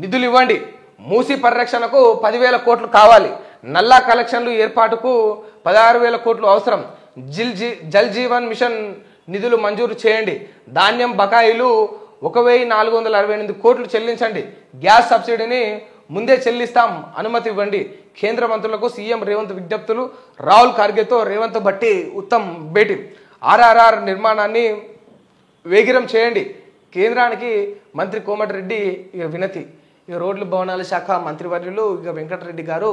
నిధులు ఇవ్వండి, మూసి పరిరక్షణకు 10,000 కోట్లు కావాలి, నల్లా కలెక్షన్లు ఏర్పాటుకు 16,000 కోట్లు అవసరం, జల్ జీవన్ మిషన్ నిధులు మంజూరు చేయండి, ధాన్యం బకాయిలు 1,468 కోట్లు చెల్లించండి, గ్యాస్ సబ్సిడీని ముందే చెల్లిస్తాం, అనుమతి ఇవ్వండి, కేంద్ర మంత్రులకు సీఎం రేవంత్ విజ్ఞప్తులు, రాహుల్ ఖార్గేతో రేవంత్ భట్టి ఉత్తమ్ భేటీ, ఆర్ఆర్ఆర్ నిర్మాణాన్ని వేగిరం చేయండి, కేంద్రానికి మంత్రి కోమటిరెడ్డి ఇక వినతి. ఇక రోడ్లు భవనాల శాఖ మంత్రివర్యులు ఇక వెంకటరెడ్డి గారు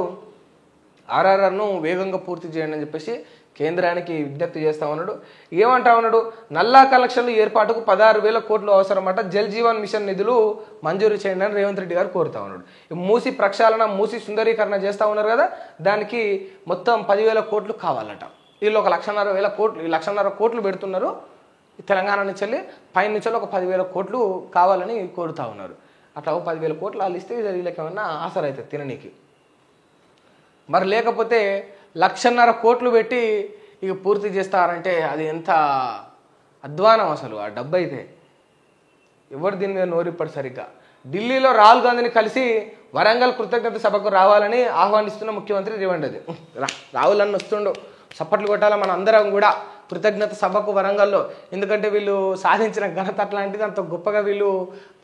ఆర్ఆర్ఆర్ను వేగంగా పూర్తి చేయండి అని చెప్పేసి కేంద్రానికి విజ్ఞప్తి చేస్తా ఉన్నాడు. ఏమంటా ఉన్నాడు, నల్లా కలెక్షన్లు ఏర్పాటుకు 16,000 కోట్లు అవసరమట, జల్ జీవన్ మిషన్ నిధులు మంజూరు చేయండి అని రేవంత్ రెడ్డి గారు కోరుతా ఉన్నాడు. మూసి ప్రక్షాళన, మూసి సుందరీకరణ చేస్తూ ఉన్నారు కదా, దానికి మొత్తం 10,000 కోట్లు కావాలట. వీళ్ళు 1,50,000 కోట్లు, 1,50,000 కోట్లు పెడుతున్నారు తెలంగాణ నుంచి వెళ్ళి, పైన నుంచి ఒక 10,000 కోట్లు కావాలని కోరుతా ఉన్నారు. అట్లా 10,000 కోట్లు వాళ్ళు ఇస్తే వీళ్ళకి ఏమన్నా ఆసర అవుతుంది తిననీకి. మరి లేకపోతే 1,50,000 కోట్లు పెట్టి ఇక పూర్తి చేస్తారంటే అది ఎంత అధ్వానం అసలు. ఆ డబ్బు అయితే ఎవరు దీని మీద నోరిప్పడు సరిగ్గా. ఢిల్లీలో రాహుల్ గాంధీని కలిసి వరంగల్ కృతజ్ఞత సభకు రావాలని ఆహ్వానిస్తున్న ముఖ్యమంత్రి రేవంత్ రెడ్డి. రాహుల్ అన్న వస్తుండు, సప్పట్లు కొట్టాలి మన అందరం కూడా కృతజ్ఞత సభకు వరంగల్లో. ఎందుకంటే వీళ్ళు సాధించిన ఘనత అట్లాంటిది, అంత గొప్పగా వీళ్ళు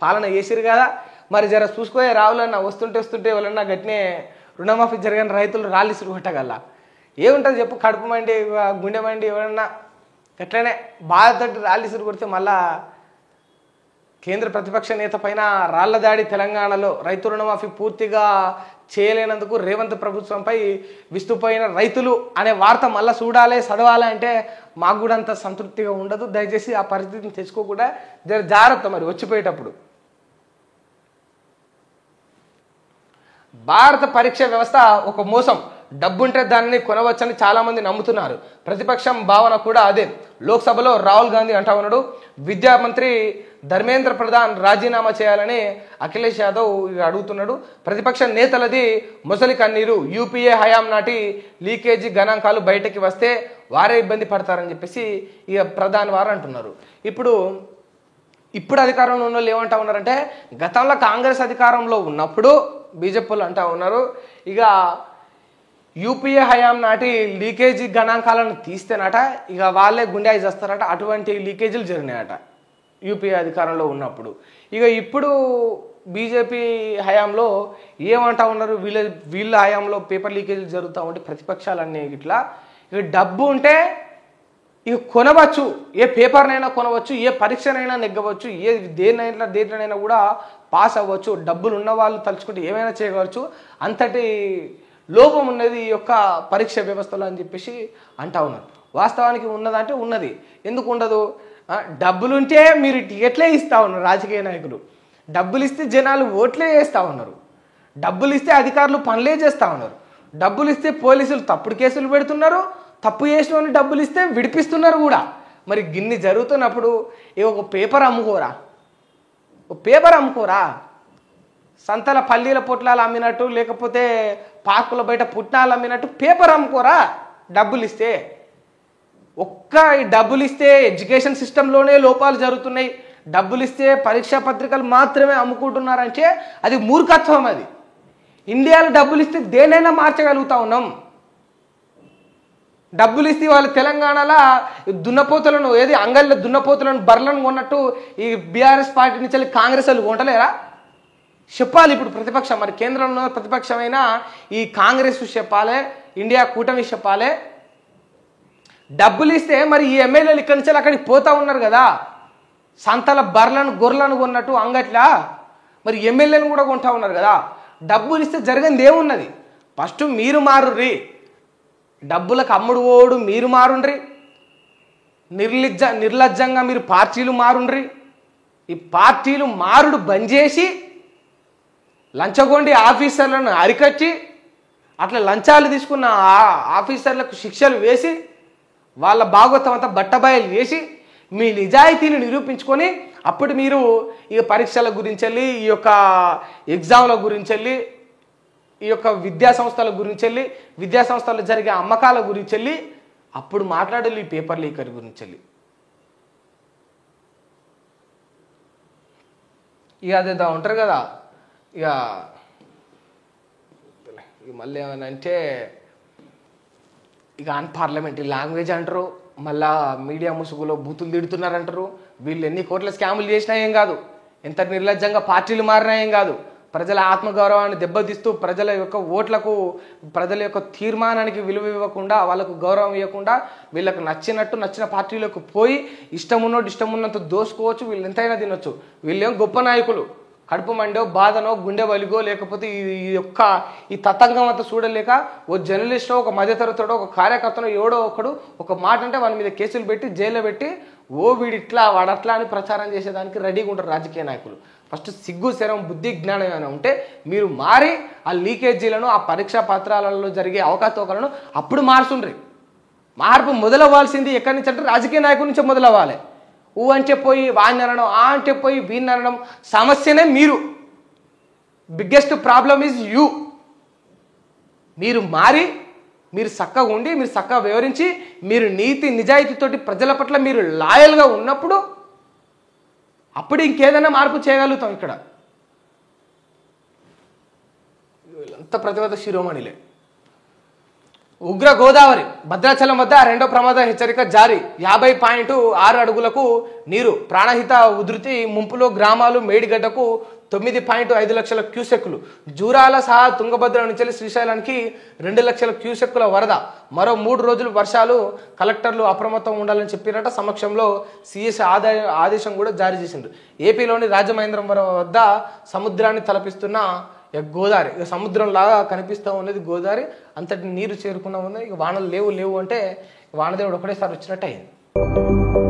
పాలన చేసిరు కదా. మరి జర చూసుకోయే రాహుల్ అన్న, వస్తుంటే వాళ్ళన్నా గట్టినే రుణమాఫీ జరిగిన రైతులు రాళ్ళిసురు కొట్టగల ఏముంటుంది చెప్పు. కడుపు మండి, గుండె మండి ఎవరన్నా గట్లనే బాధతోటి రాళ్ళిసురు కొడితే మళ్ళా కేంద్ర ప్రతిపక్ష నేత పైన రాళ్ల దాడి. తెలంగాణలో రైతు రుణమాఫీ పూర్తిగా చేయలేనందుకు రేవంత్ ప్రభుత్వంపై విస్తుపోయిన రైతులు అనే వార్త మళ్ళీ చూడాలి, చదవాలి అంటే మాకు కూడా అంత సంతృప్తిగా ఉండదు. దయచేసి ఆ పరిస్థితిని తెచ్చుకోకుండా జాగ్రత్త మరి వచ్చిపోయేటప్పుడు. భారత పరీక్ష వ్యవస్థ ఒక మోసం, డబ్బుంటే దానిని కొనవచ్చని చాలామంది నమ్ముతున్నారు. ప్రతిపక్షం భావన కూడా అదే. లోక్సభలో రాహుల్ గాంధీ అంటా ఉన్నాడు, విద్యా మంత్రి ధర్మేంద్ర ప్రధాన్ రాజీనామా చేయాలని అఖిలేష్ యాదవ్ అడుగుతున్నాడు. ప్రతిపక్ష నేతలది మొసలి కన్నీరు, యూపీఏ హయాం నాటి లీకేజీ గణాంకాలు బయటకి వస్తే వారే ఇబ్బంది పడతారని చెప్పేసి ఇక ప్రధాని వారు అంటున్నారు. ఇప్పుడు అధికారంలో ఉన్న వాళ్ళు ఏమంటా ఉన్నారంటే, గతంలో కాంగ్రెస్ అధికారంలో ఉన్నప్పుడు బీజేపీలు అంటా ఉన్నారు, ఇక యూపీఏ హయాం నాటి లీకేజీ గణాంకాలను తీస్తేనట ఇక వాళ్ళే గుండె చేస్తారట. అటువంటి లీకేజీలు జరిగినాయట యూపీఏ అధికారంలో ఉన్నప్పుడు. ఇక ఇప్పుడు బీజేపీ హయాంలో ఏమంటా ఉన్నారు, వీళ్ళ హయాంలో పేపర్ లీకేజీలు జరుగుతూ ఉంటే ప్రతిపక్షాలన్నీ ఇట్లా ఇక డబ్బు ఉంటే ఇక కొనవచ్చు, ఏ పేపర్నైనా కొనవచ్చు, ఏ పరీక్షనైనా నెగ్గవచ్చు, దేనినైనా కూడా పాస్ అవ్వచ్చు, డబ్బులు ఉన్న వాళ్ళు తలుచుకుంటే ఏమైనా చేయవచ్చు, అంతటి లోపం ఉన్నది ఈ యొక్క పరీక్ష వ్యవస్థలో అని చెప్పేసి అంటా ఉన్నారు. వాస్తవానికి ఉన్నదంటే ఉన్నది, ఎందుకు ఉండదు? డబ్బులుంటే మీరు టికెట్లే ఇస్తూ ఉన్నారు రాజకీయ నాయకులు, డబ్బులు ఇస్తే జనాలు ఓట్లే వేస్తూ ఉన్నారు, డబ్బులు ఇస్తే అధికారులు పనులే చేస్తూ ఉన్నారు, డబ్బులు ఇస్తే పోలీసులు తప్పుడు కేసులు పెడుతున్నారు, తప్పు చేసిన వాళ్ళు డబ్బులు ఇస్తే విడిపిస్తున్నారు కూడా. మరి గిన్ని జరుగుతున్నప్పుడు ఒక పేపర్ అమ్ముకోరా, సంతల పల్లీల పొట్లాలు అమ్మినట్టు, లేకపోతే పార్కుల బయట పుట్నాలు అమ్మినట్టు పేపర్ అమ్ముకోరా డబ్బులు ఇస్తే. డబ్బులు ఇస్తే ఎడ్యుకేషన్ సిస్టంలోనే లోపాలు జరుగుతున్నాయి, డబ్బులు ఇస్తే పరీక్షా పత్రికలు మాత్రమే అమ్ముకుంటున్నారంటే అది మూర్ఖత్వం. అది ఇండియాలో డబ్బులు ఇస్తే దేనైనా మార్చగలుగుతా ఉన్నాం. డబ్బులు ఇస్తే వాళ్ళు తెలంగాణలో దున్నపోతులను, అంగళ్ళ దున్నపోతులను బర్లను కొన్నట్టు ఈ బీఆర్ఎస్ పార్టీ నుంచి వెళ్ళి కాంగ్రెస్ వాళ్ళు కొంటలేరా? చెప్పాలి ఇప్పుడు ప్రతిపక్షం. మరి కేంద్రంలో ప్రతిపక్షమైనా ఈ కాంగ్రెస్ చెప్పాలి, ఇండియా కూటమి చెప్పాలి. డబ్బులు ఇస్తే మరి ఈ ఎమ్మెల్యేలు ఇక్కడి నుంచి అక్కడికి పోతా ఉన్నారు కదా, సంతల బర్లను గొర్రెలను కొన్నట్టు అంగట్లా మరి ఎమ్మెల్యేలను కూడా కొంటా ఉన్నారు కదా. డబ్బులు ఇస్తే జరిగింది ఏమున్నది? ఫస్ట్ మీరు మారుర్రి, డబ్బులకు అమ్ముడు ఓడు మీరు మారుండ్రి, నిర్లజ్జంగా మీరు పార్టీలు మారుండ్రి. ఈ పార్టీలు మారుడు బంద్ చేసి లంచగొండి ఆఫీసర్లను అరికట్టి అట్లా లంచాలు తీసుకున్న ఆఫీసర్లకు శిక్షలు వేసి వాళ్ళ భాగవతం అంతా బట్టబయలు చేసి మీ నిజాయితీని నిరూపించుకొని అప్పుడు మీరు ఈ పరీక్షల గురించి వెళ్ళి, ఈ యొక్క ఎగ్జామ్ల గురించి వెళ్ళి, ఈ యొక్క విద్యా సంస్థల గురించి వెళ్ళి, విద్యా సంస్థల్లో జరిగే అమ్మకాల గురించి వెళ్ళి అప్పుడు మాట్లాడాలి. ఈ పేపర్ లీకర్ గురించి వెళ్ళి ఇక అదేదా ఉంటారు కదా, ఇక మళ్ళీ ఏమైనా అంటే ఇక అన్పార్లమెంటరీ లాంగ్వేజ్ అంటారు, మళ్ళా మీడియా ముసుగులో బూతులు తిడుతున్నారంటారు. వీళ్ళు ఎన్ని కోట్ల స్కాములు చేసినా ఏం కాదు, ఎంత నిర్లజ్జంగా పార్టీలు మారినా ఏం కాదు. ప్రజల ఆత్మగౌరవాన్ని దెబ్బతీస్తూ ప్రజల యొక్క ఓట్లకు, ప్రజల యొక్క తీర్మానానికి విలువ ఇవ్వకుండా, వాళ్ళకు గౌరవం ఇవ్వకుండా వీళ్ళకు నచ్చిన పార్టీలకు పోయి ఇష్టమున్నంత దోసుకోవచ్చు, వీళ్ళు ఎంతైనా తినొచ్చు. వీళ్ళేం గొప్ప నాయకులు, కడుపు మండో బాధనో గుండె వలిగో లేకపోతే ఈ తతంగం అంతా చూడలేక ఓ జర్నలిస్టో, ఒక మధ్యతరగతిలో, ఒక కార్యకర్తనో ఎవడో ఒకడు ఒక మాట అంటే వాళ్ళ మీద కేసులు పెట్టి జైల్లో పెట్టి వీడిట్లా వాడట్లా అని ప్రచారం చేసేదానికి రెడీగా ఉంటారు రాజకీయ నాయకులు. ఫస్ట్ సిగ్గు, శరం, బుద్ధి, జ్ఞానం ఏమైనా ఉంటే మీరు మారి ఆ లీకేజీలను, ఆ పరీక్షా పత్రాలలో జరిగే అవకతవకలను అప్పుడు మార్చుండ్రి. మార్పు మొదలవ్వాల్సింది ఎక్కడి నుంచి అంటే రాజకీయ నాయకుల నుంచే మొదలవ్వాలి. అంటే పోయి వాడిని అనడం, అంటే పోయి వీడిని అనడం, సమస్యనే మీరు. Biggest problem is you. మీరు మారి, మీరు చక్కగా ఉండి, మీరు చక్కగా వివరించి, మీరు నీతి నిజాయితీతోటి ప్రజల పట్ల మీరు లాయల్గా ఉన్నప్పుడు అప్పుడు ఇంకేదైనా మార్పు చేయగలుగుతాం. ఇక్కడ వీళ్ళంత ప్రతిభత శిరోమణిలే. ఉగ్ర గోదావరి భద్రాచలం వద్ద రెండో ప్రమాద హెచ్చరిక జారీ. 50.6 అడుగులకు నీరు. ప్రాణహిత ఉధృతి ముంపులో గ్రామాలు. మేడిగడ్డకు 9.5 లక్షల క్యూసెక్కులు. జూరాల సహా తుంగభద్ర నుంచి శ్రీశైలానికి 2 లక్షల క్యూసెక్కుల వరద. మరో 3 రోజులు వర్షాలు. కలెక్టర్లు అప్రమత్తం ఉండాలని చెప్పినట్ట. సమక్షంలో సిఎస్ ఆదేశం కూడా జారీ చేసిండ్రు. ఏపీలోని రాజమహేంద్రవరం వద్ద సముద్రాన్ని తలపిస్తున్న గోదావరి, ఇక సముద్రం లాగా కనిపిస్తూ ఉన్నది గోదావరి. అంతటి నీరు చేరుకున్నా ఉంది. ఇక వానలు లేవు అంటే వానదేవుడు ఒకటేసారి వచ్చినట్టు అయింది.